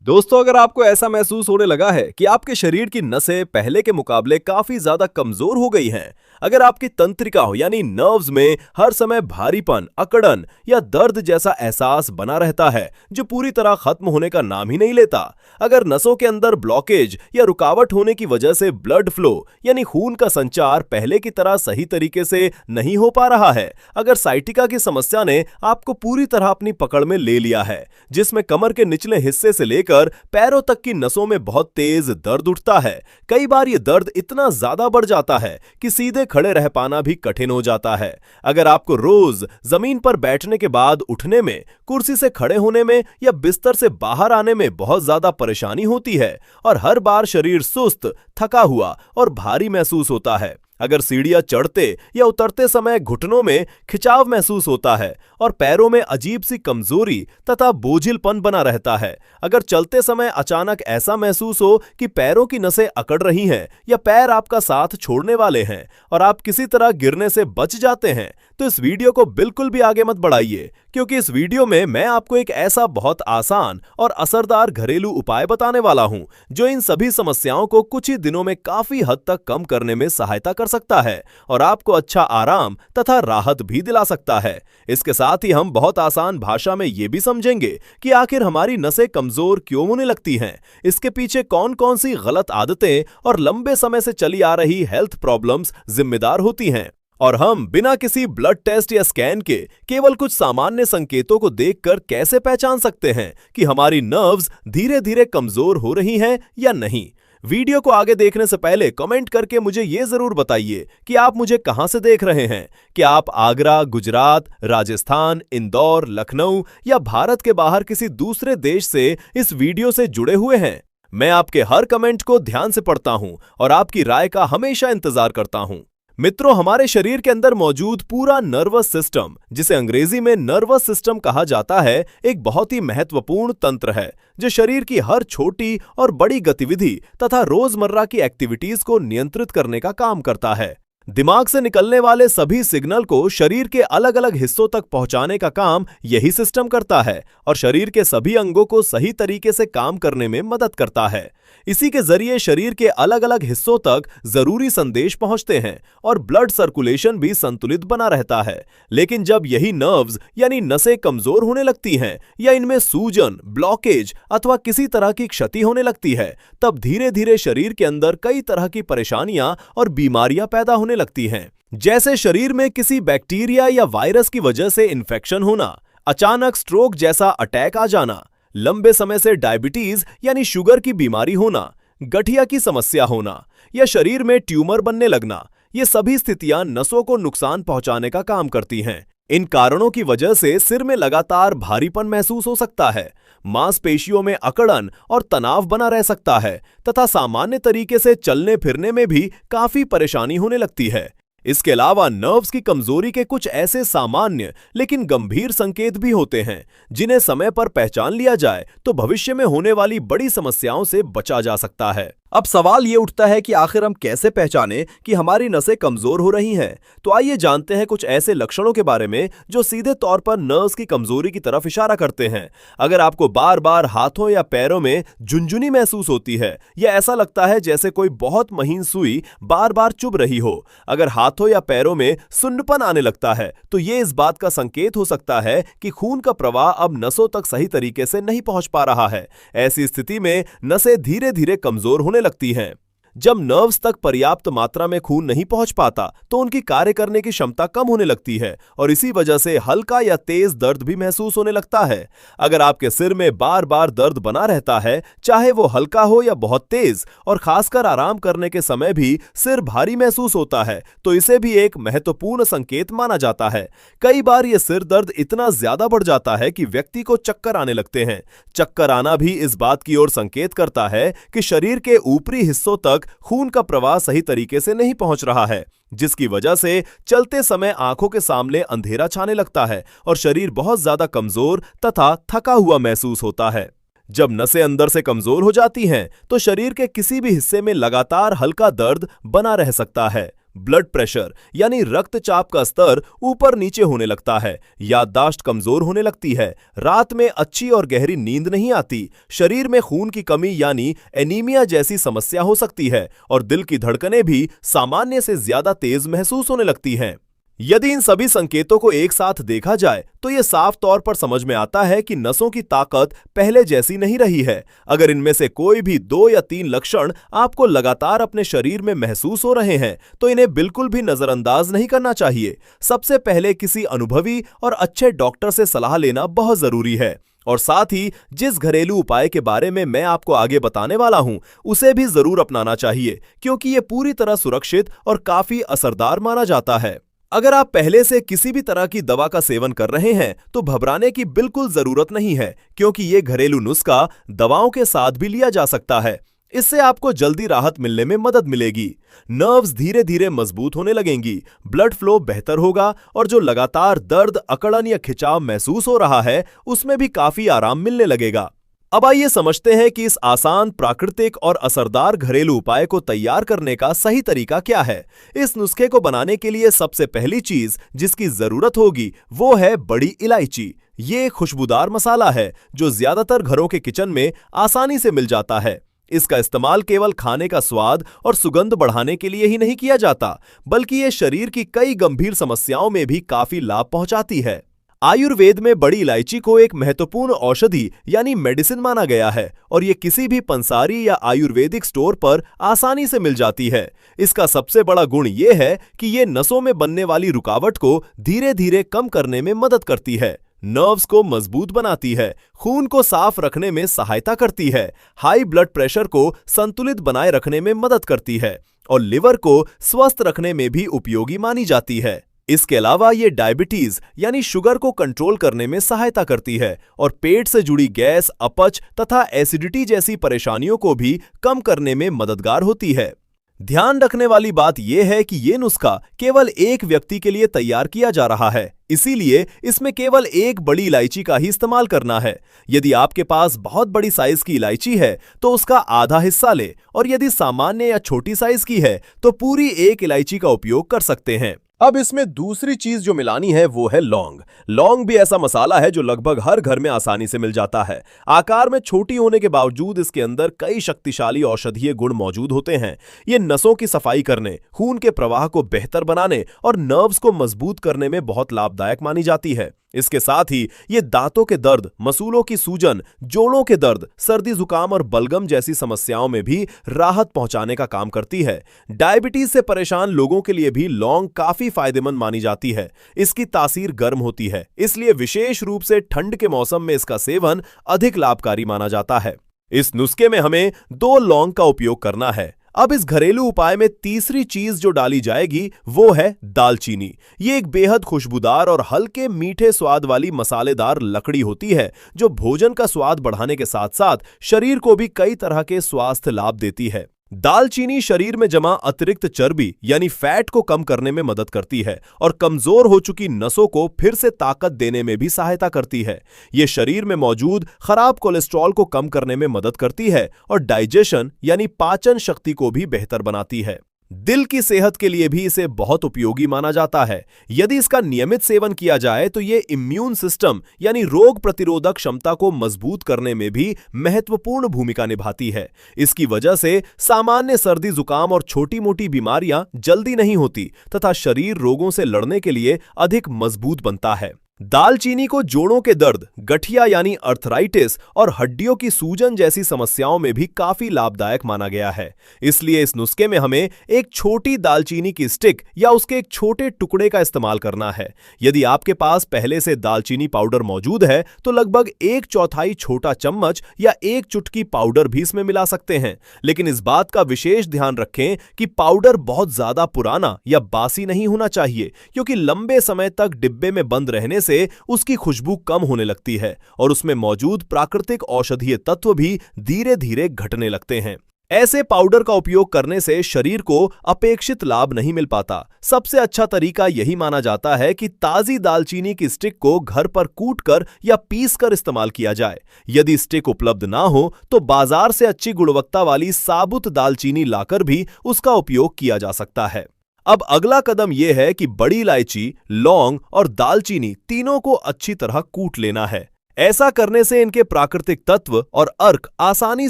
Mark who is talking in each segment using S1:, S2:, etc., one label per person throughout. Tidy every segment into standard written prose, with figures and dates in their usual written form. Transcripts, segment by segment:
S1: दोस्तों, अगर आपको ऐसा महसूस होने लगा है कि आपके शरीर की नसें पहले के मुकाबले काफी ज्यादा कमजोर हो गई हैं, अगर आपकी तंत्रिका हो यानी नर्व्स में हर समय भारीपन, अकड़न या दर्द जैसा एहसास बना रहता है जो पूरी तरह खत्म होने का नाम ही नहीं लेता, अगर नसों के अंदर ब्लॉकेज या रुकावट होने की वजह से ब्लड फ्लो यानी खून का संचार पहले की तरह सही तरीके से नहीं हो पा रहा है, अगर साइटिका की समस्या ने आपको पूरी तरह अपनी पकड़ में ले लिया है, जिसमें कमर के निचले हिस्से से लेकर पैरों तक की नसों में बहुत तेज दर्द उठता है। कई बार ये दर्द इतना ज्यादा बढ़ जाता है कि सीधे खड़े रह पाना भी कठिन हो जाता है। अगर आपको रोज जमीन पर बैठने के बाद उठने में, कुर्सी से खड़े होने में या बिस्तर से बाहर आने में बहुत ज्यादा परेशानी होती है और हर बार शरीर सुस्त, थका हुआ और भारी महसूस होता है, अगर सीढ़ियां चढ़ते या उतरते समय घुटनों में खिंचाव महसूस होता है और पैरों में अजीब सी कमजोरी तथा बोझिलपन बना रहता है, अगर चलते समय अचानक ऐसा महसूस हो कि पैरों की नसें अकड़ रही हैं या पैर आपका साथ छोड़ने वाले हैं और आप किसी तरह गिरने से बच जाते हैं, तो इस वीडियो को बिल्कुल भी आगे मत बढ़ाइए, क्योंकि इस वीडियो में मैं आपको एक ऐसा बहुत आसान और असरदार घरेलू उपाय बताने वाला हूं जो इन सभी समस्याओं को कुछ ही दिनों में काफी हद तक कम करने में सहायता कर सकता है और आपको अच्छा आराम तथा राहत भी दिला सकता है। इसके साथ ही हम बहुत आसान भाषा में यह भी समझेंगे कि आखिर हमारी नसें कमजोर क्यों होने लगती हैं, इसके पीछे कौन कौन सी गलत आदतें और लंबे समय से चली आ रही हेल्थ प्रॉब्लम्स जिम्मेदार होती हैं, और हम बिना किसी ब्लड टेस्ट या स्कैन के केवल कुछ सामान्य संकेतों को देखकर कैसे पहचान सकते हैं कि हमारी नर्व्स धीरे धीरे कमजोर हो रही हैं या नहीं। वीडियो को आगे देखने से पहले कमेंट करके मुझे ये जरूर बताइए कि आप मुझे कहां से देख रहे हैं। क्या आप आगरा, गुजरात, राजस्थान, इंदौर, लखनऊ या भारत के बाहर किसी दूसरे देश से इस वीडियो से जुड़े हुए हैं? मैं आपके हर कमेंट को ध्यान से पढ़ता हूं और आपकी राय का हमेशा इंतजार करता हूं। मित्रों, हमारे शरीर के अंदर मौजूद पूरा नर्वस सिस्टम, जिसे अंग्रेजी में नर्वस सिस्टम कहा जाता है, एक बहुत ही महत्वपूर्ण तंत्र है जो शरीर की हर छोटी और बड़ी गतिविधि तथा रोजमर्रा की एक्टिविटीज को नियंत्रित करने का काम करता है। दिमाग से निकलने वाले सभी सिग्नल को शरीर के अलग अलग हिस्सों तक पहुंचाने का काम यही सिस्टम करता है और शरीर के सभी अंगों को सही तरीके से काम करने में मदद करता है। इसी के जरिए शरीर के अलग अलग हिस्सों तक जरूरी संदेश पहुंचते हैं और ब्लड सर्कुलेशन भी संतुलित बना रहता है। लेकिन जब यही नर्व्स यानी नसें कमजोर होने लगती हैं या इनमें सूजन, ब्लॉकेज अथवा किसी तरह की क्षति होने लगती है, तब धीरे धीरे शरीर के अंदर कई तरह की परेशानियां और बीमारियां पैदा होने लगती हैं, जैसे शरीर में किसी बैक्टीरिया या वायरस की वजह से इन्फेक्शन होना, अचानक स्ट्रोक जैसा अटैक आ जाना, लंबे समय से डायबिटीज यानी शुगर की बीमारी होना, गठिया की समस्या होना या शरीर में ट्यूमर बनने लगना। ये सभी स्थितियां नसों को नुकसान पहुंचाने का काम करती हैं। इन कारणों की वजह से सिर में लगातार भारीपन महसूस हो सकता है, मांसपेशियों में अकड़न और तनाव बना रह सकता है तथा सामान्य तरीके से चलने फिरने में भी काफी परेशानी होने लगती है। इसके अलावा नर्व्स की कमजोरी के कुछ ऐसे सामान्य लेकिन गंभीर संकेत भी होते हैं जिन्हें समय पर पहचान लिया जाए तो भविष्य में होने वाली बड़ी समस्याओं से बचा जा सकता है। अब सवाल ये उठता है कि आखिर हम कैसे पहचानें कि हमारी नसें कमजोर हो रही हैं। तो आइए जानते हैं कुछ ऐसे लक्षणों के बारे में जो सीधे तौर पर नर्व्स की कमजोरी की तरफ इशारा करते हैं। अगर आपको बार बार हाथों या पैरों में झुनझुनी महसूस होती है या ऐसा लगता है जैसे कोई बहुत महीन सुई बार बार चुभ रही हो, अगर हाथों या पैरों में सुन्नपन आने लगता है, तो ये इस बात का संकेत हो सकता है कि खून का प्रवाह अब नसों तक सही तरीके से नहीं पहुंच पा रहा है। ऐसी स्थिति में नसें धीरे धीरे कमजोर होने लगती हैं। जब नर्व्स तक पर्याप्त मात्रा में खून नहीं पहुंच पाता तो उनकी कार्य करने की क्षमता कम होने लगती है और इसी वजह से हल्का या तेज दर्द भी महसूस होने लगता है। अगर आपके सिर में बार बार दर्द बना रहता है, चाहे वो हल्का हो या बहुत तेज, और खासकर आराम करने के समय भी सिर भारी महसूस होता है, तो इसे भी एक महत्वपूर्ण संकेत माना जाता है। कई बार यह सिर दर्द इतना ज्यादा बढ़ जाता है कि व्यक्ति को चक्कर आने लगते हैं। चक्कर आना भी इस बात की ओर संकेत करता है कि शरीर के ऊपरी हिस्सों तक खून का प्रवाह सही तरीके से नहीं पहुंच रहा है, जिसकी वजह से चलते समय आंखों के सामने अंधेरा छाने लगता है और शरीर बहुत ज्यादा कमजोर तथा थका हुआ महसूस होता है। जब नसें अंदर से कमजोर हो जाती हैं तो शरीर के किसी भी हिस्से में लगातार हल्का दर्द बना रह सकता है, ब्लड प्रेशर यानी रक्तचाप का स्तर ऊपर नीचे होने लगता है, याददाश्त कमजोर होने लगती है, रात में अच्छी और गहरी नींद नहीं आती, शरीर में खून की कमी यानी एनीमिया जैसी समस्या हो सकती है और दिल की धड़कनें भी सामान्य से ज्यादा तेज महसूस होने लगती हैं। यदि इन सभी संकेतों को एक साथ देखा जाए तो यह साफ तौर पर समझ में आता है कि नसों की ताकत पहले जैसी नहीं रही है। अगर इनमें से कोई भी 2 या 3 लक्षण आपको लगातार अपने शरीर में महसूस हो रहे हैं तो इन्हें बिल्कुल भी नजरअंदाज नहीं करना चाहिए। सबसे पहले किसी अनुभवी और अच्छे डॉक्टर से सलाह लेना बहुत जरूरी है और साथ ही जिस घरेलू उपाय के बारे में मैं आपको आगे बताने वाला हूं उसे भी जरूर अपनाना चाहिए, क्योंकि यह पूरी तरह सुरक्षित और काफी असरदार माना जाता है। अगर आप पहले से किसी भी तरह की दवा का सेवन कर रहे हैं तो घबराने की बिल्कुल जरूरत नहीं है, क्योंकि ये घरेलू नुस्खा दवाओं के साथ भी लिया जा सकता है। इससे आपको जल्दी राहत मिलने में मदद मिलेगी। नर्व्स धीरे धीरे मजबूत होने लगेंगी, ब्लड फ्लो बेहतर होगा और जो लगातार दर्द, अकड़न या खिंचाव महसूस हो रहा है उसमें भी काफी आराम मिलने लगेगा। अब आइए समझते हैं कि इस आसान, प्राकृतिक और असरदार घरेलू उपाय को तैयार करने का सही तरीका क्या है। इस नुस्खे को बनाने के लिए सबसे पहली चीज जिसकी जरूरत होगी वो है बड़ी इलायची। ये खुशबूदार मसाला है जो ज्यादातर घरों के किचन में आसानी से मिल जाता है। इसका इस्तेमाल केवल खाने का स्वाद और सुगंध बढ़ाने के लिए ही नहीं किया जाता, बल्कि ये शरीर की कई गंभीर समस्याओं में भी काफी लाभ पहुंचाती है। आयुर्वेद में बड़ी इलायची को एक महत्वपूर्ण औषधि यानी मेडिसिन माना गया है और ये किसी भी पंसारी या आयुर्वेदिक स्टोर पर आसानी से मिल जाती है। इसका सबसे बड़ा गुण ये है कि ये नसों में बनने वाली रुकावट को धीरे धीरे कम करने में मदद करती है, नर्व्स को मजबूत बनाती है, खून को साफ रखने में सहायता करती है, हाई ब्लड प्रेशर को संतुलित बनाए रखने में मदद करती है और लिवर को स्वस्थ रखने में भी उपयोगी मानी जाती है। इसके अलावा ये डायबिटीज यानी शुगर को कंट्रोल करने में सहायता करती है और पेट से जुड़ी गैस, अपच तथा एसिडिटी जैसी परेशानियों को भी कम करने में मददगार होती है। ध्यान रखने वाली बात यह है कि यह नुस्खा केवल एक व्यक्ति के लिए तैयार किया जा रहा है, इसीलिए इसमें केवल एक बड़ी इलायची का ही इस्तेमाल करना है। यदि आपके पास बहुत बड़ी साइज की इलायची है तो उसका आधा हिस्सा ले और यदि सामान्य या छोटी साइज की है तो पूरी एक इलायची का उपयोग कर सकते हैं। अब इसमें दूसरी चीज जो मिलानी है वो है लौंग। लौंग भी ऐसा मसाला है जो लगभग हर घर में आसानी से मिल जाता है। आकार में छोटी होने के बावजूद इसके अंदर कई शक्तिशाली औषधीय गुण मौजूद होते हैं। ये नसों की सफाई करने, खून के प्रवाह को बेहतर बनाने और नर्व्स को मजबूत करने में बहुत लाभदायक मानी जाती है। इसके साथ ही ये दांतों के दर्द, मसूलों की सूजन, जोड़ों के दर्द, सर्दी जुकाम और बलगम जैसी समस्याओं में भी राहत पहुंचाने का काम करती है। डायबिटीज से परेशान लोगों के लिए भी लौंग काफी फायदेमंद मानी जाती है। इसकी तासीर गर्म होती है, इसलिए विशेष रूप से ठंड के मौसम में इसका सेवन अधिक लाभकारी माना जाता है। इस नुस्खे में हमें 2 लौंग का उपयोग करना है। अब इस घरेलू उपाय में तीसरी चीज जो डाली जाएगी वो है दालचीनी। ये एक बेहद खुशबूदार और हल्के मीठे स्वाद वाली मसालेदार लकड़ी होती है जो भोजन का स्वाद बढ़ाने के साथ साथ शरीर को भी कई तरह के स्वास्थ्य लाभ देती है। दालचीनी शरीर में जमा अतिरिक्त चर्बी यानी फैट को कम करने में मदद करती है और कमजोर हो चुकी नसों को फिर से ताकत देने में भी सहायता करती है। यह शरीर में मौजूद खराब कोलेस्ट्रॉल को कम करने में मदद करती है और डाइजेशन यानी पाचन शक्ति को भी बेहतर बनाती है। दिल की सेहत के लिए भी इसे बहुत उपयोगी माना जाता है। यदि इसका नियमित सेवन किया जाए तो ये इम्यून सिस्टम यानी रोग प्रतिरोधक क्षमता को मजबूत करने में भी महत्वपूर्ण भूमिका निभाती है। इसकी वजह से सामान्य सर्दी जुकाम और छोटी मोटी बीमारियां जल्दी नहीं होती तथा शरीर रोगों से लड़ने के लिए अधिक मजबूत बनता है। दालचीनी को जोड़ों के दर्द, गठिया यानी अर्थराइटिस और हड्डियों की सूजन जैसी समस्याओं में भी काफी लाभदायक माना गया है। इसलिए इस नुस्खे में हमें एक छोटी दालचीनी की स्टिक या उसके एक छोटे टुकड़े का इस्तेमाल करना है। यदि आपके पास पहले से दालचीनी पाउडर मौजूद है तो लगभग 1/4 छोटा चम्मच या 1 चुटकी पाउडर भी इसमें मिला सकते हैं। लेकिन इस बात का विशेष ध्यान रखें कि पाउडर बहुत ज्यादा पुराना या बासी नहीं होना चाहिए, क्योंकि लंबे समय तक डिब्बे में बंद रहने से उसकी खुशबू कम होने लगती है और उसमें मौजूद प्राकृतिक औषधीय तत्व भी धीरे धीरे घटने लगते हैं। ऐसे पाउडर का उपयोग करने से शरीर को अपेक्षित लाभ नहीं मिल पाता। सबसे अच्छा तरीका यही माना जाता है कि ताजी दालचीनी की स्टिक को घर पर कूटकर या पीसकर इस्तेमाल किया जाए। यदि स्टिक उपलब्ध ना हो तो बाजार से अच्छी गुणवत्ता वाली साबुत दालचीनी लाकर भी उसका उपयोग किया जा सकता है। अब अगला कदम यह है कि बड़ी इलायची, लौंग और दालचीनी तीनों को अच्छी तरह कूट लेना है। ऐसा करने से इनके प्राकृतिक तत्व और अर्क आसानी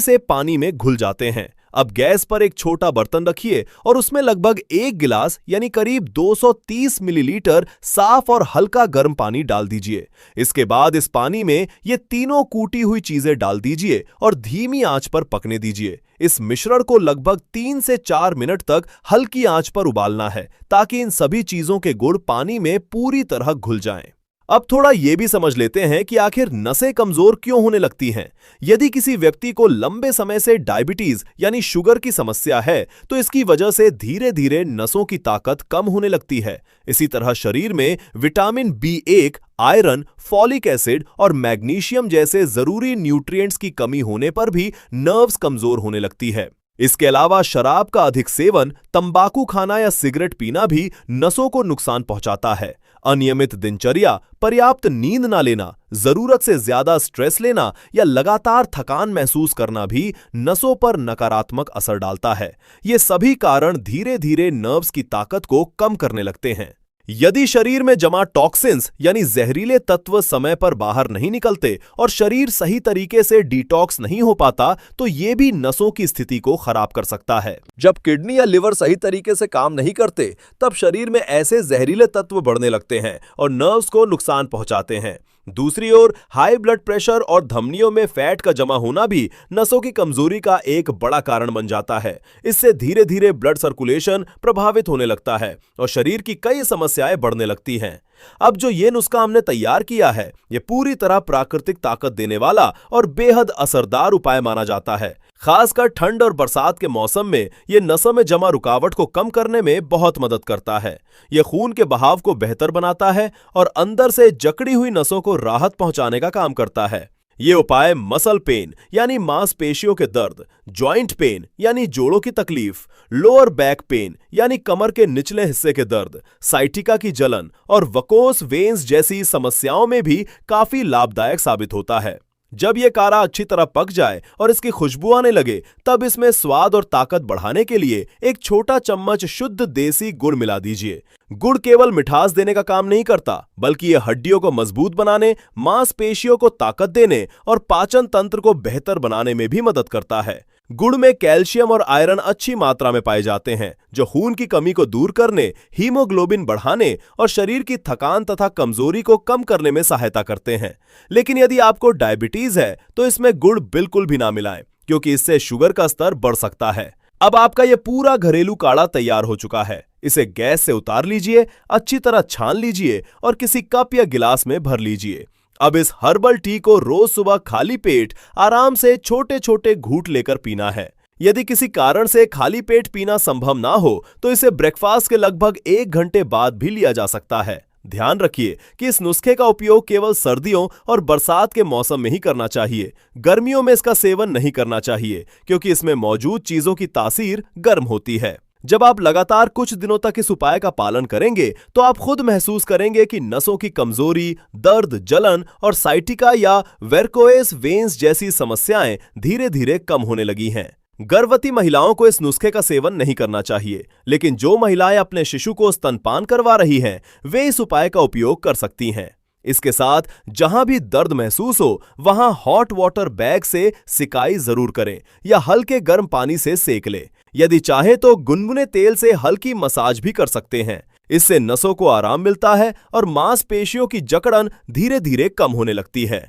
S1: से पानी में घुल जाते हैं। अब गैस पर एक छोटा बर्तन रखिए और उसमें लगभग 1 गिलास यानी करीब 230 मिलीलीटर साफ और हल्का गर्म पानी डाल दीजिए। इसके बाद इस पानी में ये तीनों कूटी हुई चीजें डाल दीजिए और धीमी आंच पर पकने दीजिए। इस मिश्रण को लगभग 3 से 4 मिनट तक हल्की आंच पर उबालना है ताकि इन सभी चीजों के गुण पानी में पूरी तरह घुल जाएं। अब थोड़ा ये भी समझ लेते हैं कि आखिर नसें कमजोर क्यों होने लगती हैं। यदि किसी व्यक्ति को लंबे समय से डायबिटीज यानी शुगर की समस्या है तो इसकी वजह से धीरे धीरे नसों की ताकत कम होने लगती है। इसी तरह शरीर में vitamin B1, iron, folic acid और मैग्नीशियम जैसे जरूरी न्यूट्रिएंट्स की कमी होने पर भी नर्व्स कमजोर होने लगती है। इसके अलावा शराब का अधिक सेवन, तंबाकू खाना या सिगरेट पीना भी नसों को नुकसान पहुंचाता है। अनियमित दिनचर्या, पर्याप्त नींद ना लेना, जरूरत से ज्यादा स्ट्रेस लेना या लगातार थकान महसूस करना भी नसों पर नकारात्मक असर डालता है। ये सभी कारण धीरे धीरे नर्व्स की ताकत को कम करने लगते हैं। यदि शरीर में जमा टॉक्सिन्स यानी जहरीले तत्व समय पर बाहर नहीं निकलते और शरीर सही तरीके से डिटॉक्स नहीं हो पाता तो ये भी नसों की स्थिति को खराब कर सकता है। जब किडनी या लिवर सही तरीके से काम नहीं करते तब शरीर में ऐसे जहरीले तत्व बढ़ने लगते हैं और नर्व्स को नुकसान पहुंचाते हैं। दूसरी ओर हाई ब्लड प्रेशर और धमनियों में फैट का जमा होना भी नसों की कमजोरी का एक बड़ा कारण बन जाता है। इससे धीरे धीरे ब्लड सर्कुलेशन प्रभावित होने लगता है और शरीर की कई समस्याएं बढ़ने लगती हैं। अब जो ये नुस्खा हमने तैयार किया है ये पूरी तरह प्राकृतिक ताकत देने वाला और बेहद असरदार उपाय माना जाता है। खासकर ठंड और बरसात के मौसम में ये नसों में जमा रुकावट को कम करने में बहुत मदद करता है। ये खून के बहाव को बेहतर बनाता है और अंदर से जकड़ी हुई नसों को राहत पहुंचाने का काम करता है। ये उपाय मसल पेन यानी मांसपेशियों के दर्द, जॉइंट पेन यानी जोड़ों की तकलीफ, लोअर बैक पेन यानी कमर के निचले हिस्से के दर्द, साइटिका की जलन और वकोस वेन्स जैसी समस्याओं में भी काफी लाभदायक साबित होता है। जब यह काढ़ा अच्छी तरह पक जाए और इसकी खुशबू आने लगे तब इसमें स्वाद और ताकत बढ़ाने के लिए एक छोटा चम्मच शुद्ध देसी गुड़ मिला दीजिए। गुड़ केवल मिठास देने का काम नहीं करता बल्कि यह हड्डियों को मजबूत बनाने, मांसपेशियों को ताकत देने और पाचन तंत्र को बेहतर बनाने में भी मदद करता है। गुड़ में कैल्शियम और आयरन अच्छी मात्रा में पाए जाते हैं जो खून की कमी को दूर करने, हीमोग्लोबिन बढ़ाने और शरीर की थकान तथा कमजोरी को कम करने में सहायता करते हैं। लेकिन यदि आपको डायबिटीज है तो इसमें गुड़ बिल्कुल भी ना मिलाएं क्योंकि इससे शुगर का स्तर बढ़ सकता है। अब आपका यह पूरा घरेलू काढ़ा तैयार हो चुका है। इसे गैस से उतार लीजिए, अच्छी तरह छान लीजिए और किसी कप या गिलास में भर लीजिए। अब इस हर्बल टी को रोज सुबह खाली पेट आराम से छोटे छोटे घूंट लेकर पीना है। यदि किसी कारण से खाली पेट पीना संभव ना हो तो इसे ब्रेकफास्ट के लगभग 1 घंटे बाद भी लिया जा सकता है। ध्यान रखिए कि इस नुस्खे का उपयोग केवल सर्दियों और बरसात के मौसम में ही करना चाहिए। गर्मियों में इसका सेवन नहीं करना चाहिए क्योंकि इसमें मौजूद चीजों की तासीर गर्म होती है। जब आप लगातार कुछ दिनों तक इस उपाय का पालन करेंगे तो आप खुद महसूस करेंगे कि नसों की कमजोरी, दर्द, जलन और साइटिका या वेरकोएस वेन्स जैसी समस्याएं धीरे धीरे कम होने लगी हैं। गर्भवती महिलाओं को इस नुस्खे का सेवन नहीं करना चाहिए, लेकिन जो महिलाएं अपने शिशु को स्तनपान करवा रही हैं वे इस उपाय का उपयोग कर सकती हैं। इसके साथ जहां भी दर्द महसूस हो वहां हॉट वाटर बैग से सिकाई जरूर करें या हल्के गर्म पानी से सेक लें। यदि चाहे तो गुनगुने तेल से हल्की मसाज भी कर सकते हैं। इससे नसों को आराम मिलता है और मांसपेशियों की जकड़न धीरे धीरे कम होने लगती है।